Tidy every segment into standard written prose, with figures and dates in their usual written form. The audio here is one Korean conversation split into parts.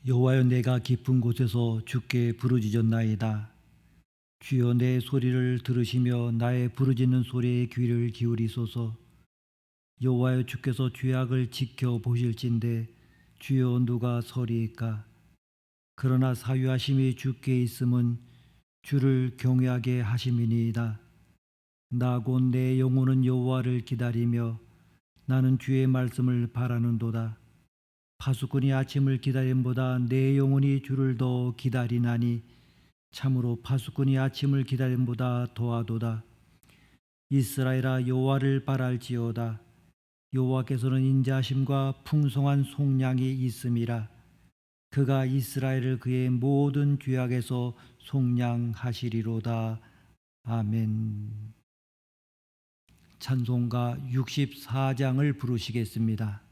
여호와여, 내가 깊은 곳에서 주께 부르짖었나이다. 주여, 내 소리를 들으시며 나의 부르짖는 소리에 귀를 기울이소서. 여호와여, 주께서 죄악을 지켜보실진대 주여 누가 서리이까? 그러나 사유하심이 주께 있음은 주를 경외하게 하심이니이다. 나 곧 내 영혼은 여호와를 기다리며 나는 주의 말씀을 바라는도다. 파수꾼이 아침을 기다림보다 내 영혼이 주를 더 기다리나니 참으로 파수꾼이 아침을 기다림보다 더하도다. 이스라엘아, 여호와를 바랄지어다. 여호와께서는 인자하심과 풍성한 속량이 있음이라. 그가 이스라엘을 그의 모든 죄악에서 속량하시리로다. 아멘. 찬송가 64장을 부르시겠습니다.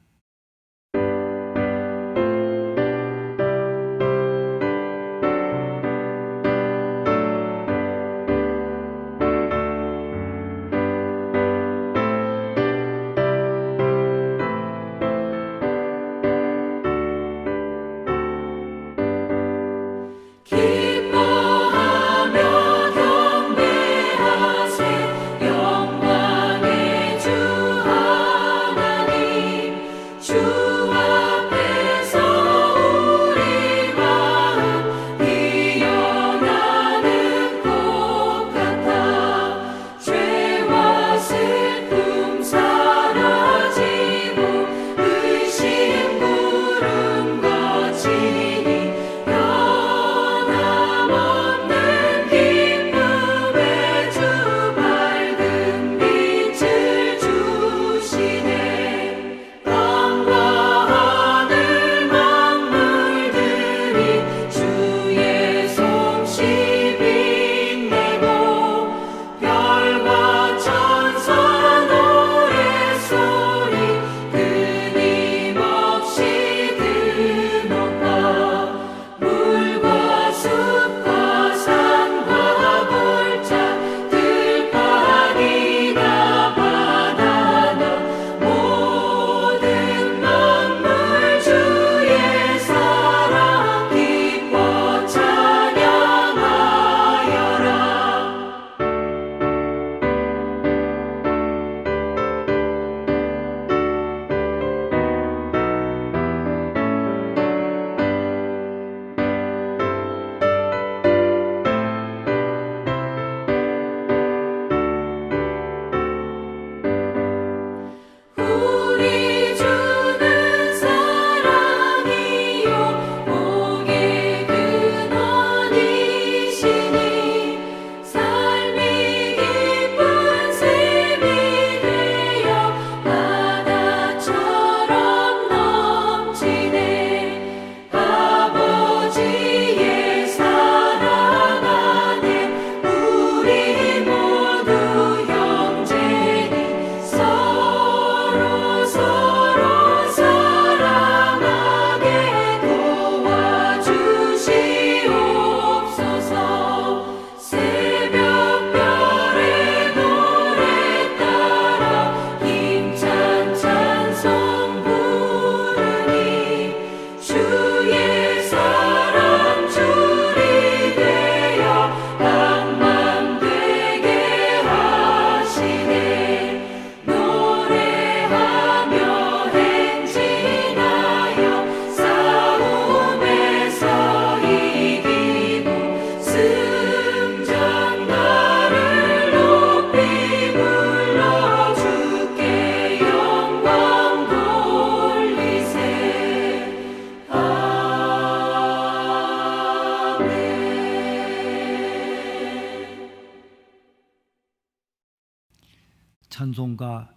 찬송가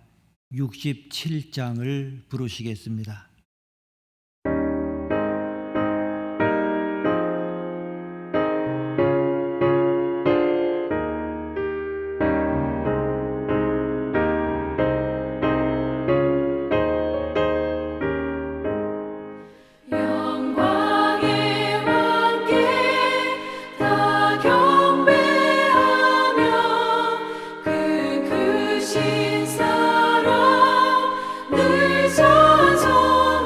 67장을 부르시겠습니다. 신 사랑 늘 찬송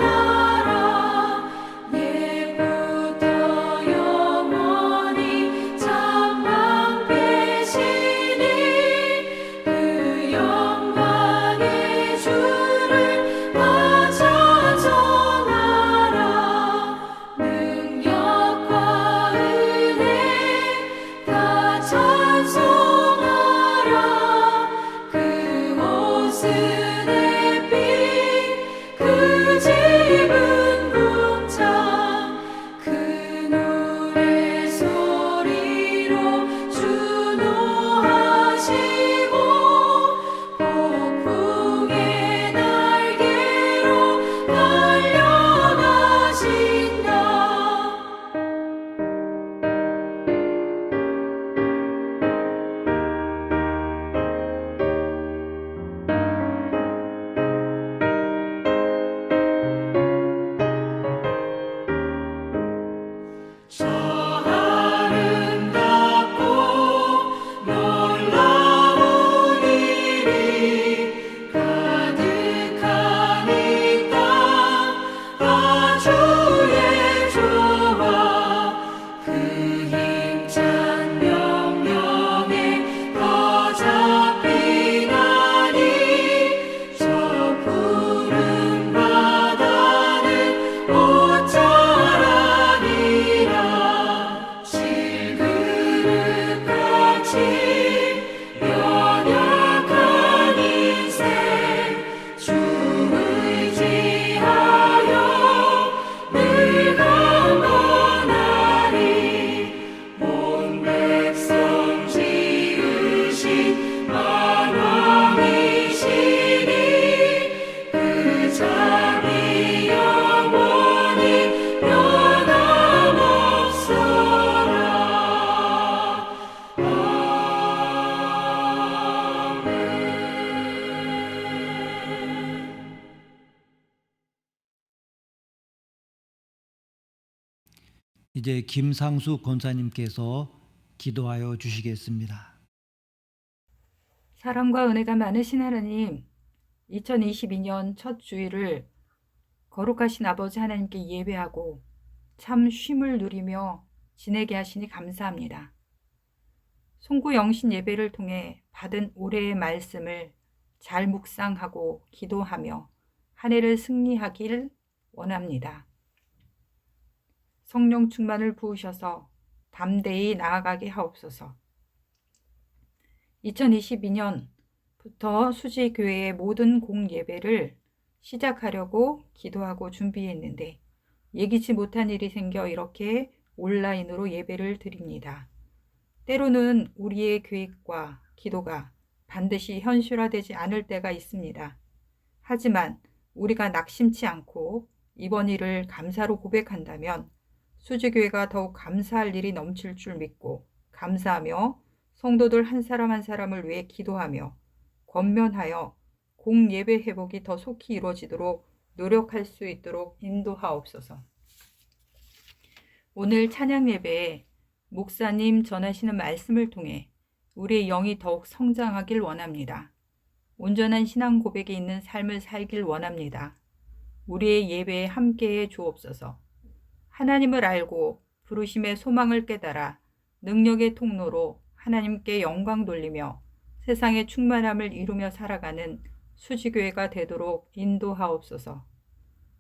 이제 김상수 권사님께서 기도하여 주시겠습니다. 사랑과 은혜가 많으신 하나님, 2022년 첫 주일을 거룩하신 아버지 하나님께 예배하고 참 쉼을 누리며 지내게 하시니 감사합니다. 송구 영신 예배를 통해 받은 올해의 말씀을 잘 묵상하고 기도하며 한 해를 승리하길 원합니다. 성령 충만을 부으셔서 담대히 나아가게 하옵소서. 2022년부터 수지교회의 모든 공예배를 시작하려고 기도하고 준비했는데 예기치 못한 일이 생겨 이렇게 온라인으로 예배를 드립니다. 때로는 우리의 계획과 기도가 반드시 현실화되지 않을 때가 있습니다. 하지만 우리가 낙심치 않고 이번 일을 감사로 고백한다면 수지교회가 더욱 감사할 일이 넘칠 줄 믿고 감사하며 성도들 한 사람 한 사람을 위해 기도하며 권면하여 공예배 회복이 더 속히 이루어지도록 노력할 수 있도록 인도하옵소서. 오늘 찬양 예배에 목사님 전하시는 말씀을 통해 우리의 영이 더욱 성장하길 원합니다. 온전한 신앙 고백이 있는 삶을 살길 원합니다. 우리의 예배에 함께해 주옵소서. 하나님을 알고 부르심의 소망을 깨달아 능력의 통로로 하나님께 영광 돌리며 세상의 충만함을 이루며 살아가는 수지교회가 되도록 인도하옵소서.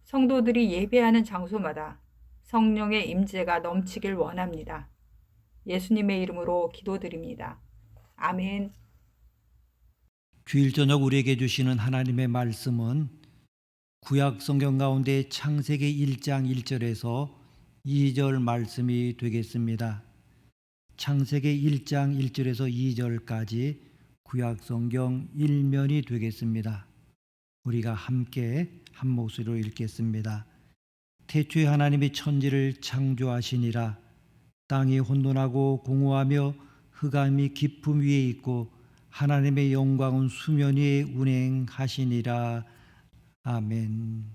성도들이 예배하는 장소마다 성령의 임재가 넘치길 원합니다. 예수님의 이름으로 기도드립니다. 아멘. 주일 저녁 우리에게 주시는 하나님의 말씀은 구약 성경 가운데 창세기 1장 1절에서 2절 말씀이 되겠습니다. 창세기 1장 1절에서 2절까지 구약 성경 1면이 되겠습니다. 우리가 함께 한 목소리로 읽겠습니다. 태초에 하나님이 천지를 창조하시니라. 땅이 혼돈하고 공허하며 흑암이 깊음 위에 있고 하나님의 영광은 수면 위에 운행하시니라. 아멘.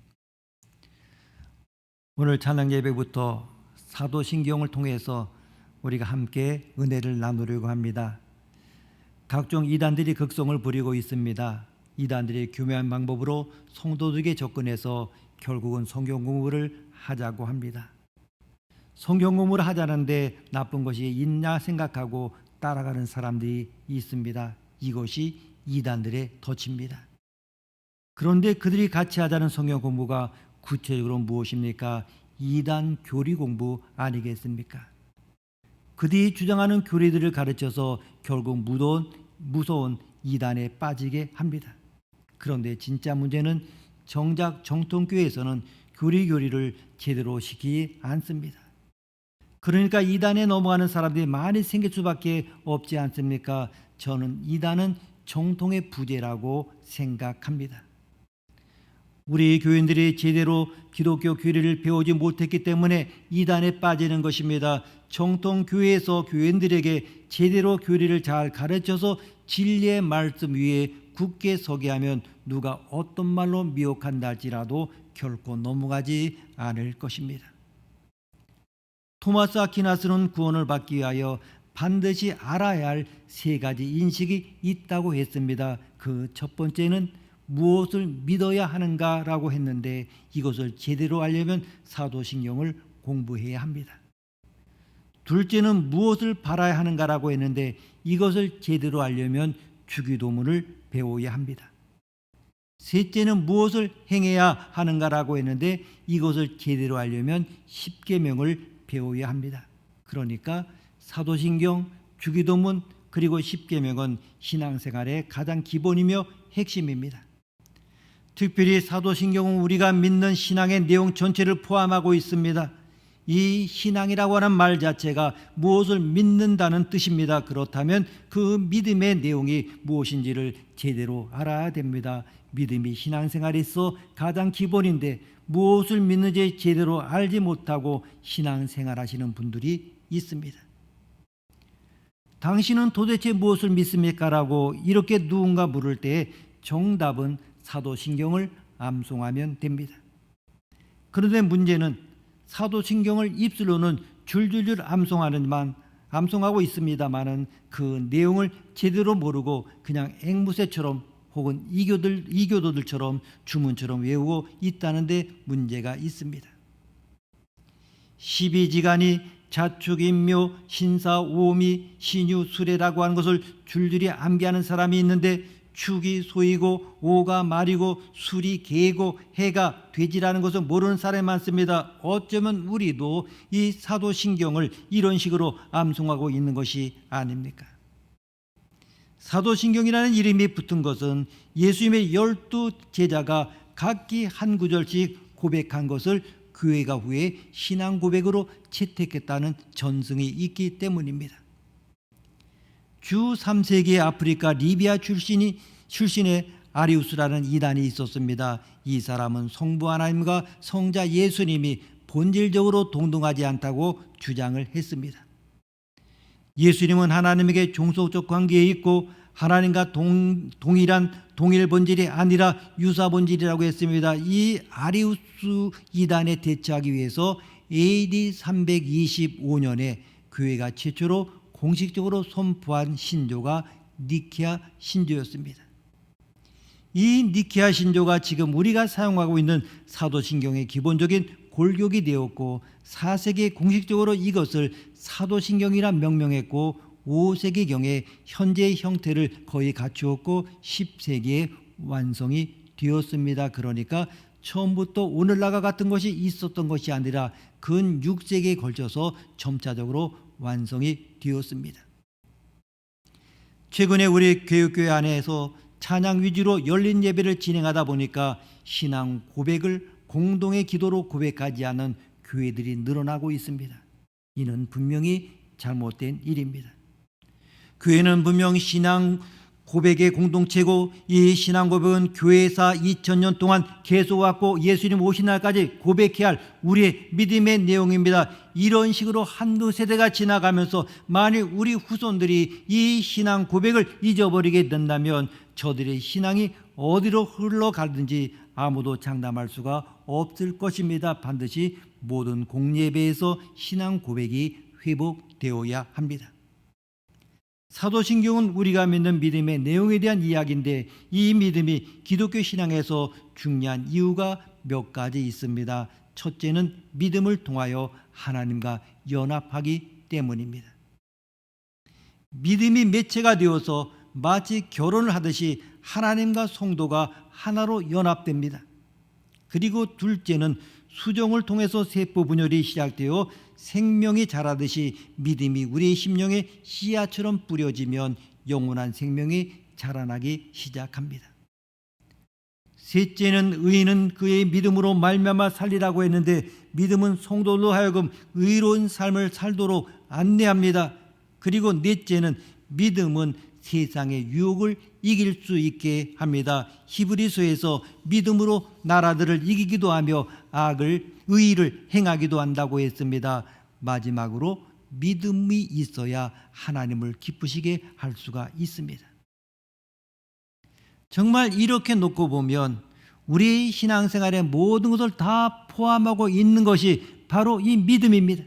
오늘 찬양 예배부터 사도신경을 통해서 우리가 함께 은혜를 나누려고 합니다. 각종 이단들이 극성을 부리고 있습니다. 이단들이 교묘한 방법으로 성도들에게 접근해서 결국은 성경 공부를 하자고 합니다. 성경 공부를 하자는데 나쁜 것이 있냐 생각하고 따라가는 사람들이 있습니다. 이것이 이단들의 덫입니다. 그런데 그들이 같이 하자는 성경 공부가 구체적으로 무엇입니까? 이단 교리 공부 아니겠습니까? 그들이 주장하는 교리들을 가르쳐서 결국 무서운 이단에 빠지게 합니다. 그런데 진짜 문제는 정작 정통교회에서는 교리를 제대로 시키지 않습니다. 그러니까 이단에 넘어가는 사람들이 많이 생길 수밖에 없지 않습니까? 저는 이단은 정통의 부재라고 생각합니다. 우리 교인들이 제대로 기독교 교리를 배우지 못했기 때문에 이단에 빠지는 것입니다. 정통 교회에서 교인들에게 제대로 교리를 잘 가르쳐서 진리의 말씀 위에 굳게 서게 하면 누가 어떤 말로 미혹한다 할지라도 결코 넘어가지 않을 것입니다. 토마스 아퀴나스는 구원을 받기 위하여 반드시 알아야 할 세 가지 인식이 있다고 했습니다. 그 첫 번째는 무엇을 믿어야 하는가라고 했는데 이것을 제대로 알려면 사도신경을 공부해야 합니다. 둘째는 무엇을 바라야 하는가라고 했는데 이것을 제대로 알려면 주기도문을 배워야 합니다. 셋째는 무엇을 행해야 하는가라고 했는데 이것을 제대로 알려면 십계명을 배워야 합니다. 그러니까 사도신경, 주기도문 그리고 십계명은 신앙생활의 가장 기본이며 핵심입니다. 특별히 사도신경은 우리가 믿는 신앙의 내용 전체를 포함하고 있습니다. 이 신앙이라고 하는 말 자체가 무엇을 믿는다는 뜻입니다. 그렇다면 그 믿음의 내용이 무엇인지를 제대로 알아야 됩니다. 믿음이 신앙생활에 있어 가장 기본인데 무엇을 믿는지 제대로 알지 못하고 신앙생활 하시는 분들이 있습니다. 당신은 도대체 무엇을 믿습니까? 라고 이렇게 누군가 물을 때 정답은 사도신경을 암송하면 됩니다. 그런데 문제는 사도신경을 입술로는 줄줄줄 암송하고 있습니다만은 그 내용을 제대로 모르고 그냥 앵무새처럼 혹은 이교도들처럼 주문처럼 외우고 있다는 데 문제가 있습니다. 12지간이 자축인묘, 신사, 오미, 신유, 수레라고 하는 것을 줄줄이 암기하는 사람이 있는데 축이 소이고 오가 말이고 술이 개고 해가 돼지라는 것을 모르는 사람이 많습니다. 어쩌면 우리도 이 사도신경을 이런 식으로 암송하고 있는 것이 아닙니까? 사도신경이라는 이름이 붙은 것은 예수님의 12제자가 각기 한 구절씩 고백한 것을 교회가 후에 신앙 고백으로 채택했다는 전승이 있기 때문입니다. 주 3세기의 아프리카 리비아 출신의 아리우스라는 이단이 있었습니다. 이 사람은 성부 하나님과 성자 예수님이 본질적으로 동등하지 않다고 주장을 했습니다. 예수님은 하나님에게 종속적 관계에 있고 하나님과 동일 본질이 아니라 유사 본질이라고 했습니다. 이 아리우스 이단에 대처하기 위해서 AD 325년에 교회가 최초로 공식적으로 선포한 신조가 니케아 신조였습니다. 이 니케아 신조가 지금 우리가 사용하고 있는 사도신경의 기본적인 골격이 되었고 4세기에 공식적으로 이것을 사도신경이라 명명했고 5세기경에 현재의 형태를 거의 갖추었고 10세기에 완성이 되었습니다. 그러니까 처음부터 오늘날과 같은 것이 있었던 것이 아니라 근 6세기에 걸쳐서 점차적으로 완성이 되었습니다. 최근에 우리 교육교회 안에서 찬양 위주로 열린 예배를 진행하다 보니까 신앙 고백을 공동의 기도로 고백하지 않는 교회들이 늘어나고 있습니다. 이는 분명히 잘못된 일입니다. 교회는 분명 신앙 고백의 공동체고 이 신앙 고백은 교회사 2000년 동안 계속해왔고 예수님 오신 날까지 고백해야 할 우리의 믿음의 내용입니다. 이런 식으로 한두 세대가 지나가면서 만일 우리 후손들이 이 신앙 고백을 잊어버리게 된다면 저들의 신앙이 어디로 흘러가든지 아무도 장담할 수가 없을 것입니다. 반드시 모든 공예배에서 신앙 고백이 회복되어야 합니다. 사도신경은 우리가 믿는 믿음의 내용에 대한 이야기인데 이 믿음이 기독교 신앙에서 중요한 이유가 몇 가지 있습니다. 첫째는 믿음을 통하여 하나님과 연합하기 때문입니다. 믿음이 매체가 되어서 마치 결혼을 하듯이 하나님과 성도가 하나로 연합됩니다. 그리고 둘째는 수정을 통해서 세포 분열이 시작되어 생명이 자라듯이 믿음이 우리의 심령에 씨앗처럼 뿌려지면 영원한 생명이 자라나기 시작합니다. 셋째는 의인은 그의 믿음으로 말미암아 살리라고 했는데 믿음은 성도로 하여금 의로운 삶을 살도록 안내합니다. 그리고 넷째는 믿음은 세상의 유혹을 이길 수 있게 합니다. 히브리서에서 믿음으로 나라들을 이기기도 하며 의를 행하기도 한다고 했습니다. 마지막으로 믿음이 있어야 하나님을 기쁘시게 할 수가 있습니다. 정말 이렇게 놓고 보면 우리 신앙생활의 모든 것을 다 포함하고 있는 것이 바로 이 믿음입니다.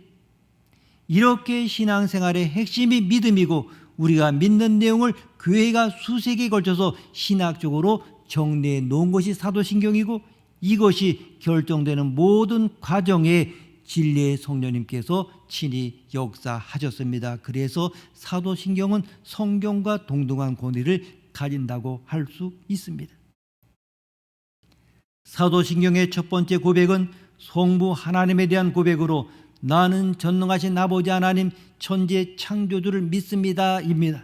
이렇게 신앙생활의 핵심이 믿음이고 우리가 믿는 내용을 교회가 수세기에 걸쳐서 신학적으로 정리해 놓은 것이 사도신경이고 이것이 결정되는 모든 과정에 진리의 성령님께서 친히 역사하셨습니다. 그래서 사도신경은 성경과 동등한 권위를 가진다고 할 수 있습니다. 사도신경의 첫 번째 고백은 성부 하나님에 대한 고백으로 나는 전능하신 아버지 하나님 천지의 창조주를 믿습니다 입니다.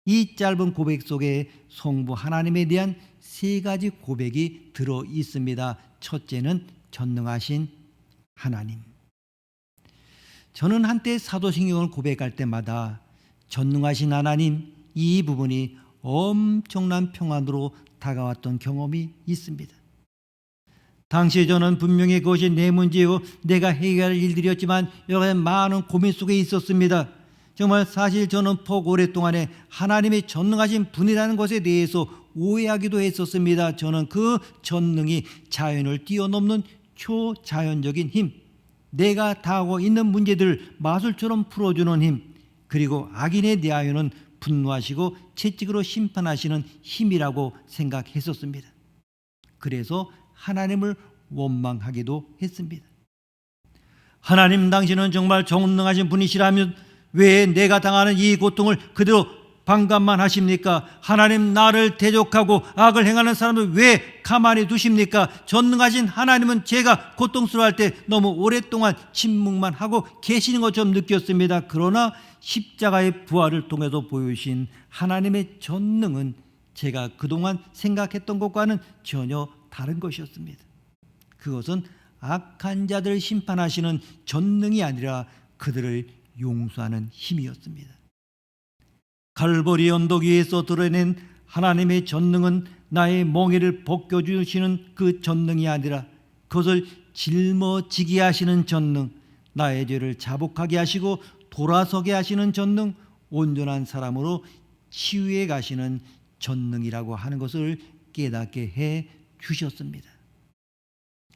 이 짧은 고백 속에 성부 하나님에 대한 세 가지 고백이 들어 있습니다. 첫째는 전능하신 하나님. 저는 한때 사도신경을 고백할 때마다 전능하신 하나님 이 부분이 엄청난 평안으로 다가왔던 경험이 있습니다. 당시 저는 분명히 그것이 내 문제요 내가 해결할 일들이었지만 여러 가지 많은 고민 속에 있었습니다. 정말 사실 저는 폭 오랫동안에 하나님의 전능하신 분이라는 것에 대해서 오해하기도 했었습니다. 저는 그 전능이 자연을 뛰어넘는 초자연적인 힘, 내가 당하고 있는 문제들을 마술처럼 풀어주는 힘, 그리고 악인에 대하여는 분노하시고 채찍으로 심판하시는 힘이라고 생각했었습니다. 그래서 하나님을 원망하기도 했습니다. 하나님, 당신은 정말 전능하신 분이시라면 왜 내가 당하는 이 고통을 그대로 방관만 하십니까? 하나님, 나를 대적하고 악을 행하는 사람을 왜 가만히 두십니까? 전능하신 하나님은 제가 고통스러워할 때 너무 오랫동안 침묵만 하고 계시는 것처럼 느꼈습니다. 그러나 십자가의 부활을 통해서 보여주신 하나님의 전능은 제가 그동안 생각했던 것과는 전혀 다른 것이었습니다. 그것은 악한 자들을 심판하시는 전능이 아니라 그들을 용서하는 힘이었습니다. 갈보리 언덕 위에서 드러낸 하나님의 전능은 나의 멍에를 벗겨주시는 그 전능이 아니라 그것을 짊어지게 하시는 전능, 나의 죄를 자복하게 하시고 돌아서게 하시는 전능, 온전한 사람으로 치유해 가시는 전능이라고 하는 것을 깨닫게 해 주셨습니다.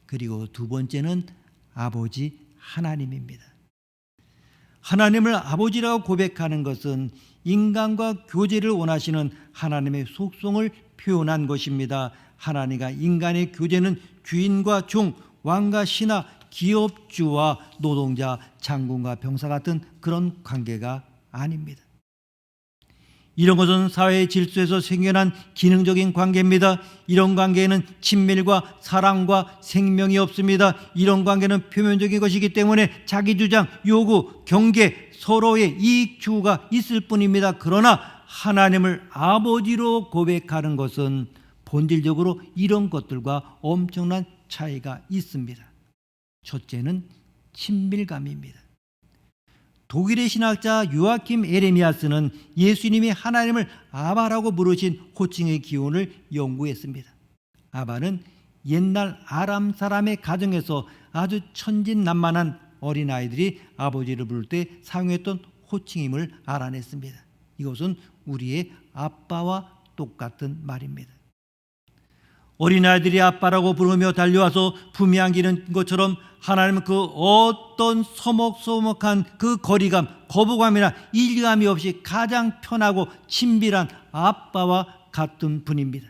그리고 두 번째는 아버지 하나님입니다. 하나님을 아버지라고 고백하는 것은 인간과 교제를 원하시는 하나님의 속성을 표현한 것입니다. 하나님과 인간의 교제는 주인과 종, 왕과 신하, 기업주와 노동자, 장군과 병사 같은 그런 관계가 아닙니다. 이런 것은 사회의 질서에서 생겨난 기능적인 관계입니다. 이런 관계에는 친밀과 사랑과 생명이 없습니다. 이런 관계는 표면적인 것이기 때문에 자기 주장, 요구, 경계, 서로의 이익 추구가 있을 뿐입니다. 그러나 하나님을 아버지로 고백하는 것은 본질적으로 이런 것들과 엄청난 차이가 있습니다. 첫째는 친밀감입니다. 독일의 신학자 요아킴 에레미야스는 예수님이 하나님을 아바라고 부르신 호칭의 기원을 연구했습니다. 아바는 옛날 아람 사람의 가정에서 아주 천진난만한 어린아이들이 아버지를 부를 때 사용했던 호칭임을 알아냈습니다. 이것은 우리의 아빠와 똑같은 말입니다. 어린아이들이 아빠라고 부르며 달려와서 품에 안기는 것처럼 하나님은 그 어떤 서먹서먹한 그 거리감, 거부감이나 일감이 없이 가장 편하고 친밀한 아빠와 같은 분입니다.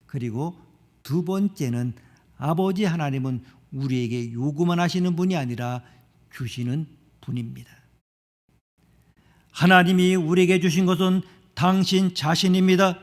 그리고 두 번째는 아버지 하나님은 우리에게 요구만 하시는 분이 아니라 주시는 분입니다. 하나님이 우리에게 주신 것은 당신 자신입니다.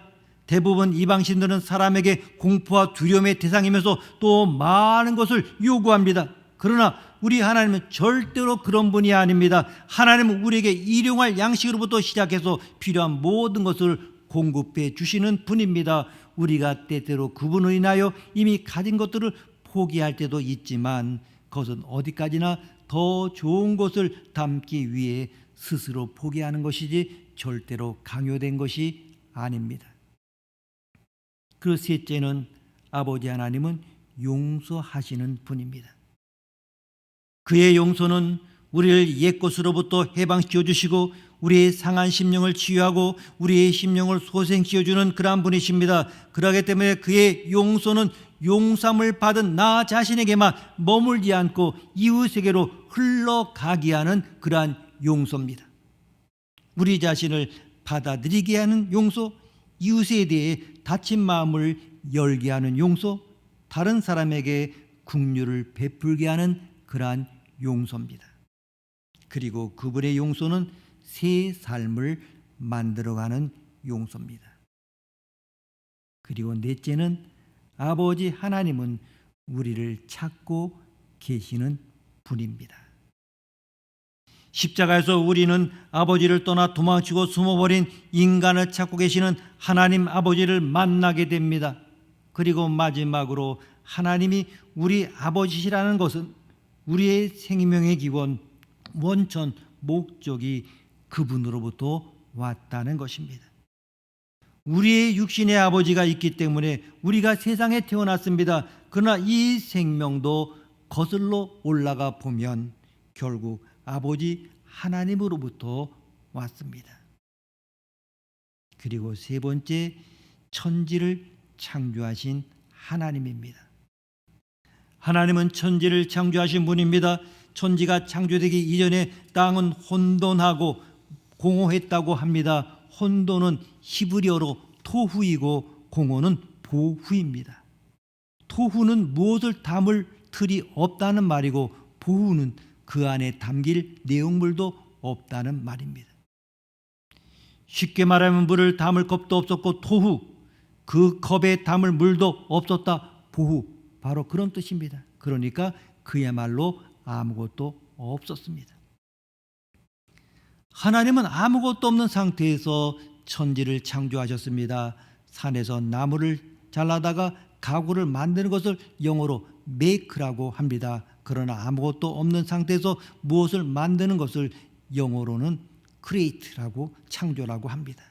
대부분 이방신들은 사람에게 공포와 두려움의 대상이면서 또 많은 것을 요구합니다. 그러나 우리 하나님은 절대로 그런 분이 아닙니다. 하나님은 우리에게 일용할 양식으로부터 시작해서 필요한 모든 것을 공급해 주시는 분입니다. 우리가 때때로 그분을 인하여 이미 가진 것들을 포기할 때도 있지만 그것은 어디까지나 더 좋은 것을 담기 위해 스스로 포기하는 것이지 절대로 강요된 것이 아닙니다. 그 셋째는 아버지 하나님은 용서하시는 분입니다. 그의 용서는 우리를 옛것으로부터 해방시켜 주시고 우리의 상한 심령을 치유하고 우리의 심령을 소생시켜 주는 그러한 분이십니다. 그렇기 때문에 그의 용서는 용서함을 받은 나 자신에게만 머물지 않고 이웃에게로 흘러가게 하는 그러한 용서입니다. 우리 자신을 받아들이게 하는 용서, 이웃에 대해 다친 마음을 열게 하는 용서, 다른 사람에게 긍휼을 베풀게 하는 그러한 용서입니다. 그리고 그분의 용서는 새 삶을 만들어가는 용서입니다. 그리고 넷째는 아버지 하나님은 우리를 찾고 계시는 분입니다. 십자가에서 우리는 아버지를 떠나 도망치고 숨어버린 인간을 찾고 계시는 하나님 아버지를 만나게 됩니다. 그리고 마지막으로 하나님이 우리 아버지시라는 것은 우리의 생명의 기원, 원천, 목적이 그분으로부터 왔다는 것입니다. 우리의 육신의 아버지가 있기 때문에 우리가 세상에 태어났습니다. 그러나 이 생명도 거슬러 올라가 보면 결국 아버지 하나님으로부터 왔습니다. 그리고 세 번째, 천지를 창조하신 하나님입니다. 하나님은 천지를 창조하신 분입니다. 천지가 창조되기 이전에 땅은 혼돈하고 공허했다고 합니다. 혼돈은 히브리어로 토후이고 공허는 보후입니다. 토후는 무엇을 담을 틀이 없다는 말이고 보후는 그 안에 담길 내용물도 없다는 말입니다. 쉽게 말하면 물을 담을 컵도 없었고 토후, 그 컵에 담을 물도 없었다. 보후, 바로 그런 뜻입니다. 그러니까 그야말로 아무것도 없었습니다. 하나님은 아무것도 없는 상태에서 천지를 창조하셨습니다. 산에서 나무를 잘라다가 가구를 만드는 것을 영어로 make라고 합니다. 그러나 아무것도 없는 상태에서 무엇을 만드는 것을 영어로는 create라고, 창조라고 합니다.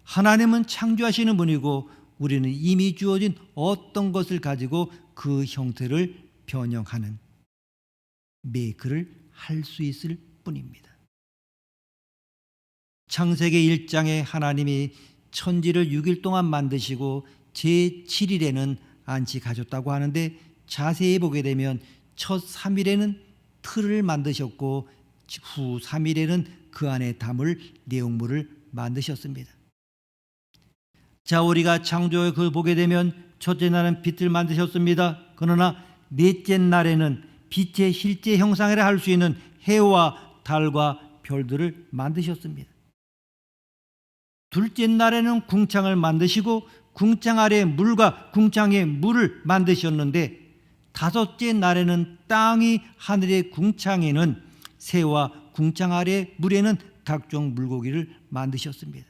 하나님은 창조하시는 분이고 우리는 이미 주어진 어떤 것을 가지고 그 형태를 변형하는 make를 할 수 있을 뿐입니다. 창세기 1장에 하나님이 천지를 6일 동안 만드시고 제7일에는 안식하셨다고 하는데, 자세히 보게 되면 첫 3일에는 틀을 만드셨고 후 3일에는 그 안에 담을 내용물을 만드셨습니다. 자, 우리가 창조의 그 보게 되면 첫째 날은 빛을 만드셨습니다. 그러나 넷째 날에는 빛의 실제 형상이라 할 수 있는 해와 달과 별들을 만드셨습니다. 둘째 날에는 궁창을 만드시고 궁창 아래 물과 궁창 에 물을 만드셨는데, 다섯째 날에는 땅이 하늘의 궁창에는 새와 궁창 아래 물에는 각종 물고기를 만드셨습니다.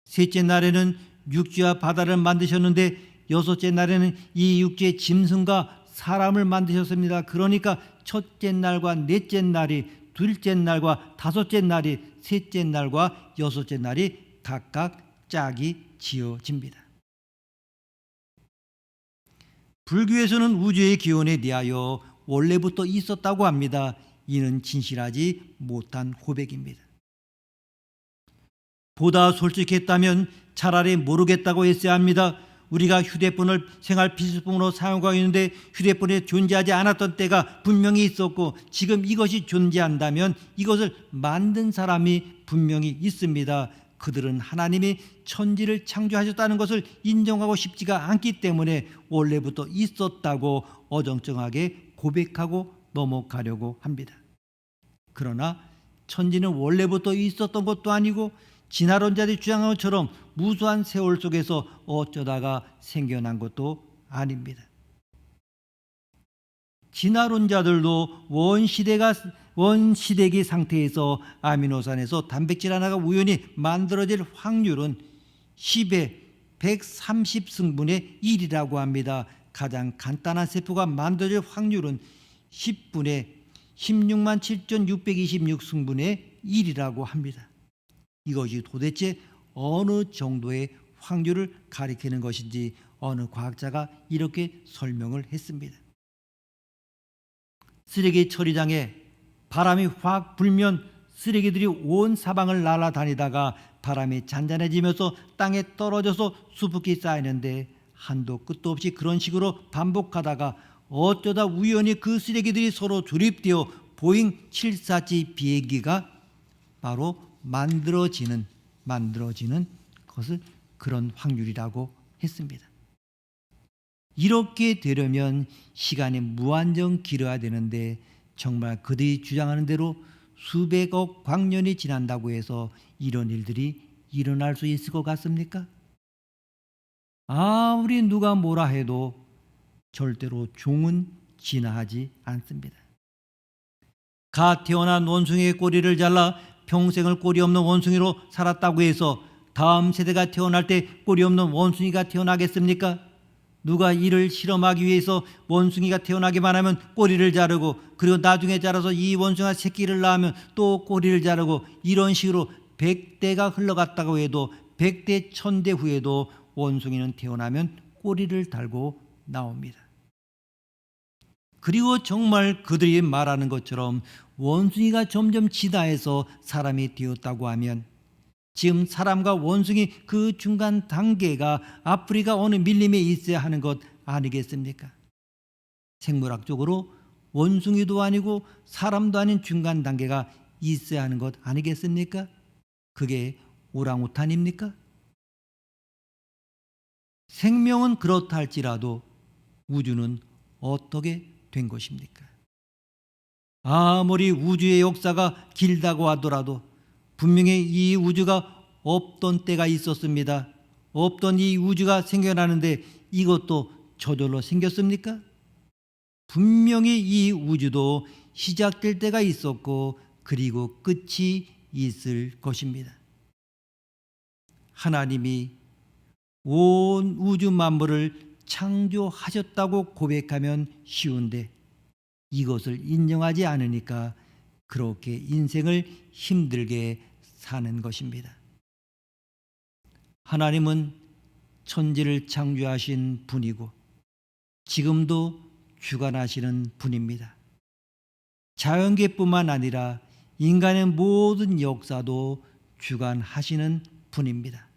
셋째 날에는 육지와 바다를 만드셨는데, 여섯째 날에는 이 육지의 짐승과 사람을 만드셨습니다. 그러니까 첫째 날과 넷째 날이, 둘째 날과 다섯째 날이, 셋째 날과 여섯째 날이 각각 짝이 지어집니다. 불교에서는 우주의 기원에 대하여 원래부터 있었다고 합니다. 이는 진실하지 못한 고백입니다. 보다 솔직했다면 차라리 모르겠다고 했어야 합니다. 우리가 휴대폰을 생활 필수품으로 사용하고 있는데 휴대폰에 존재하지 않았던 때가 분명히 있었고, 지금 이것이 존재한다면 이것을 만든 사람이 분명히 있습니다. 그들은 하나님이 천지를 창조하셨다는 것을 인정하고 싶지가 않기 때문에 원래부터 있었다고 어정쩡하게 고백하고 넘어가려고 합니다. 그러나 천지는 원래부터 있었던 것도 아니고 진화론자들이 주장한 것처럼 무수한 세월 속에서 어쩌다가 생겨난 것도 아닙니다. 진화론자들도 원시대기 상태에서 아미노산에서 단백질 하나가 우연히 만들어질 확률은 10의 130승분의 1이라고 합니다. 가장 간단한 세포가 만들어질 확률은 10분의 16만 7,626승분의 1이라고 합니다. 이것이 도대체 어느 정도의 확률을 가리키는 것인지 어느 과학자가 이렇게 설명을 했습니다. 쓰레기 처리장에 바람이 확 불면 쓰레기들이 온 사방을 날아다니다가 바람이 잔잔해지면서 땅에 떨어져서 수북히 쌓이는데, 한도 끝도 없이 그런 식으로 반복하다가 어쩌다 우연히 그 쓰레기들이 서로 조립되어 보잉 747 비행기가 바로 만들어지는 것을 그런 확률이라고 했습니다. 이렇게 되려면 시간이 무한정 길어야 되는데, 정말 그들이 주장하는 대로 수백억 광년이 지난다고 해서 이런 일들이 일어날 수 있을 것 같습니까? 아무리 누가 뭐라 해도 절대로 종은 진화하지 않습니다. 갓 태어난 원숭이의 꼬리를 잘라 평생을 꼬리 없는 원숭이로 살았다고 해서 다음 세대가 태어날 때 꼬리 없는 원숭이가 태어나겠습니까? 누가 이를 실험하기 위해서 원숭이가 태어나기만 하면 꼬리를 자르고, 그리고 나중에 자라서 이 원숭이가 새끼를 낳으면 또 꼬리를 자르고, 이런 식으로 100대가 흘러갔다고 해도 100대 1000대 후에도 원숭이는 태어나면 꼬리를 달고 나옵니다. 그리고 정말 그들이 말하는 것처럼 원숭이가 점점 진화해서 사람이 되었다고 하면, 지금 사람과 원숭이 그 중간 단계가 아프리카 어느 밀림에 있어야 하는 것 아니겠습니까? 생물학적으로 원숭이도 아니고 사람도 아닌 중간 단계가 있어야 하는 것 아니겠습니까? 그게 오랑우탄입니까? 생명은 그렇다 할지라도 우주는 어떻게 된 것입니까? 아무리 우주의 역사가 길다고 하더라도 분명히 이 우주가 없던 때가 있었습니다. 없던 이 우주가 생겨나는데 이것도 저절로 생겼습니까? 분명히 이 우주도 시작될 때가 있었고 그리고 끝이 있을 것입니다. 하나님이 온 우주 만물을 창조하셨다고 고백하면 쉬운데 이것을 인정하지 않으니까 그렇게 인생을 힘들게 사는 것입니다. 하나님은 천지를 창조하신 분이고 지금도 주관하시는 분입니다. 자연계뿐만 아니라 인간의 모든 역사도 주관하시는 분입니다.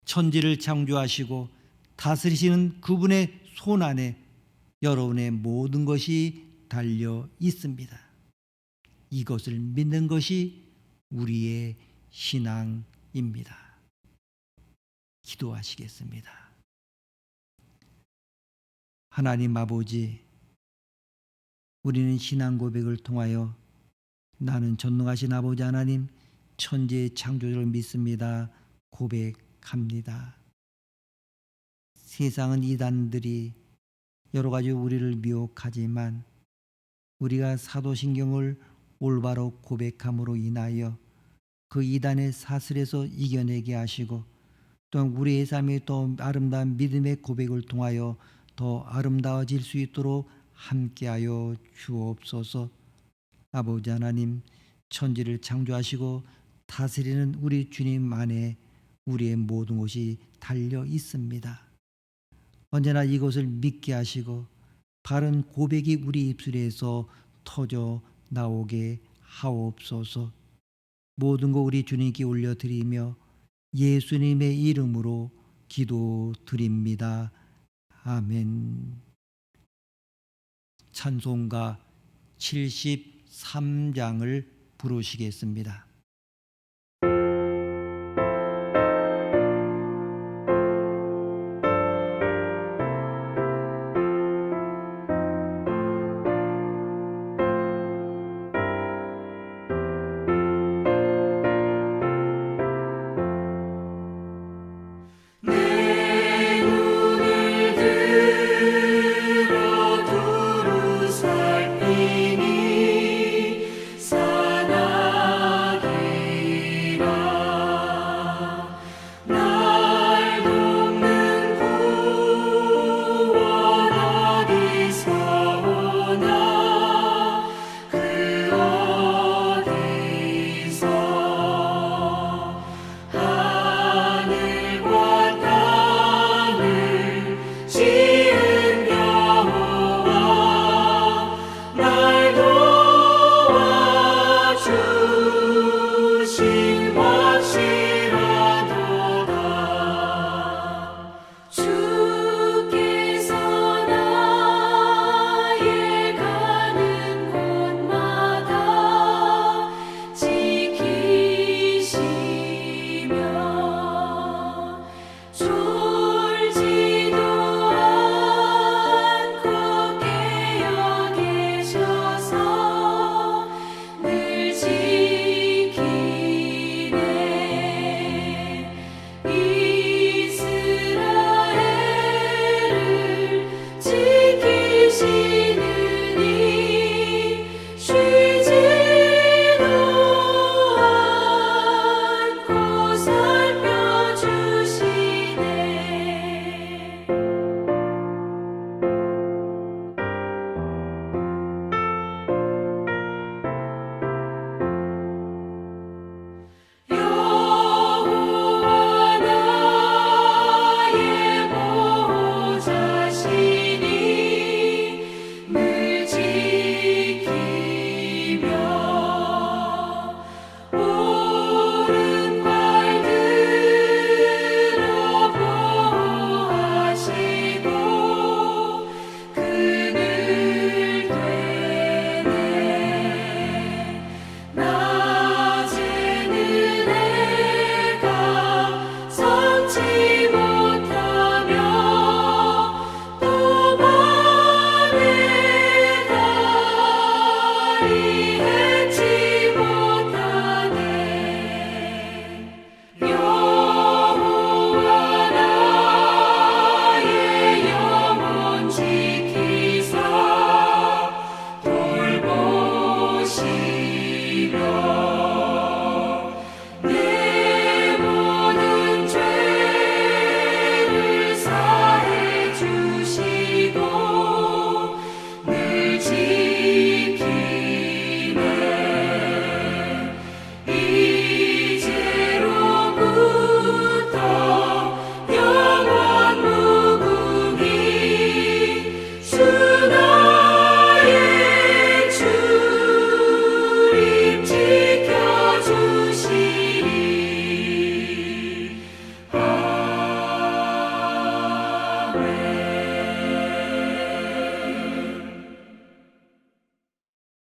천지를 창조하시고 다스리시는 그분의 손 안에 여러분의 모든 것이 달려 있습니다. 이것을 믿는 것이 우리의 신앙입니다. 기도하시겠습니다. 하나님 아버지, 우리는 신앙 고백을 통하여 나는 전능하신 아버지 하나님 천지의 창조주를 믿습니다. 고백합니다. 세상은 이단들이 여러 가지 우리를 미혹하지만 우리가 사도신경을 올바로 고백함으로 인하여 그 이단의 사슬에서 이겨내게 하시고 또한 우리의 삶이 더 아름다운 믿음의 고백을 통하여 더 아름다워질 수 있도록 함께하여 주옵소서. 아버지 하나님, 천지를 창조하시고 다스리는 우리 주님 안에 우리의 모든 것이 달려 있습니다. 언제나 이것을 믿게 하시고 바른 고백이 우리 입술에서 터져 나오게 하옵소서. 모든 것 우리 주님께 올려드리며 예수님의 이름으로 기도드립니다. 아멘. 찬송가 73장을 부르시겠습니다. 살피니 사나다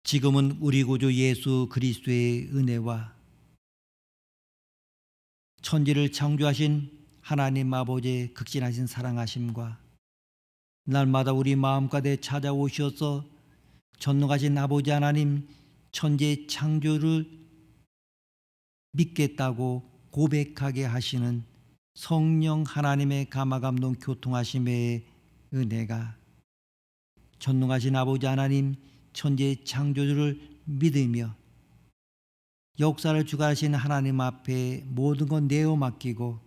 지금은 우리 구주 예수 그리스도의 은혜와 천지를 창조하신 하나님 아버지의 극진하신 사랑하심과 날마다 우리 마음가에 찾아오셔서 전능하신 아버지 하나님 천지의 창조를 믿겠다고 고백하게 하시는 성령 하나님의 감화감동 교통하심의 은혜가 전능하신 아버지 하나님 천지의 창조주를 믿으며 역사를 주관하신 하나님 앞에 모든 것 내어 맡기고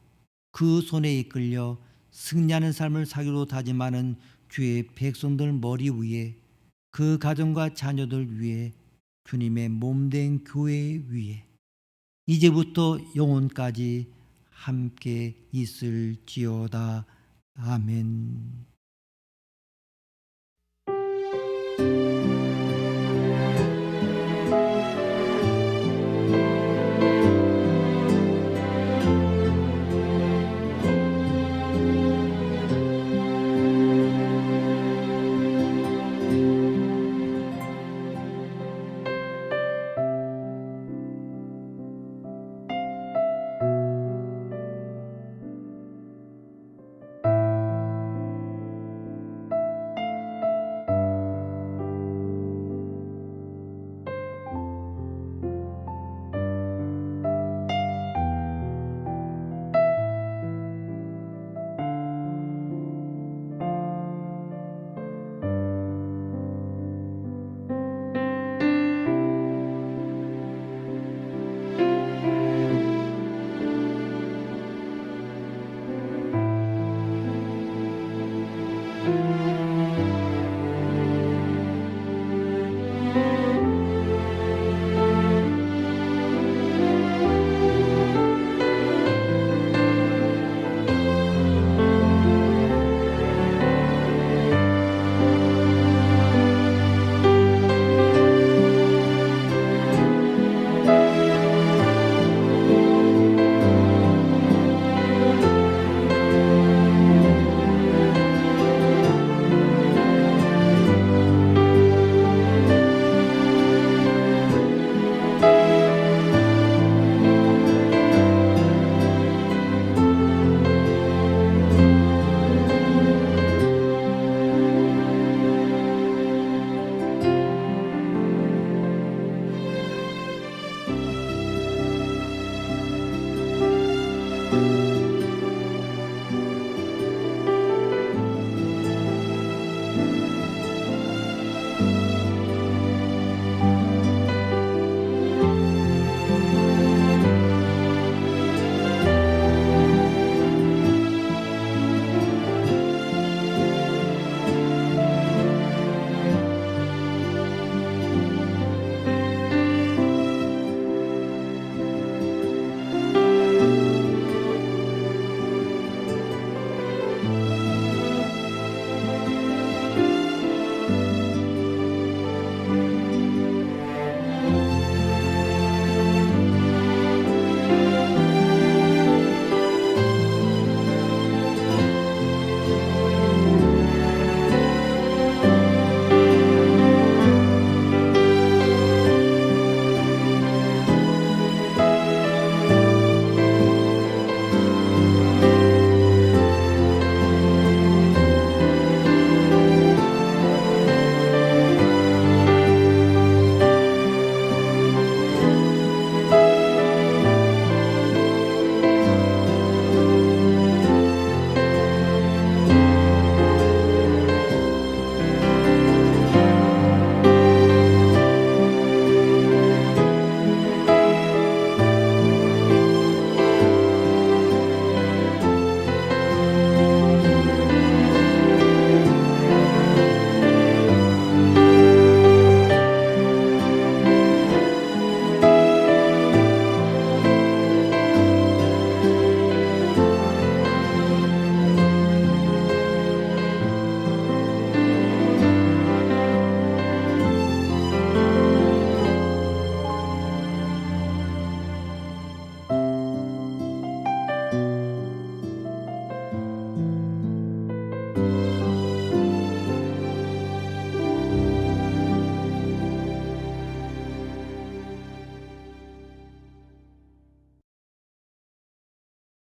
그 손에 이끌려 승리하는 삶을 사기로 다짐하는 주의 백성들 머리 위에 그 가정과 자녀들 위에 주님의 몸된 교회 위에 이제부터 영원까지 함께 있을지어다. 아멘.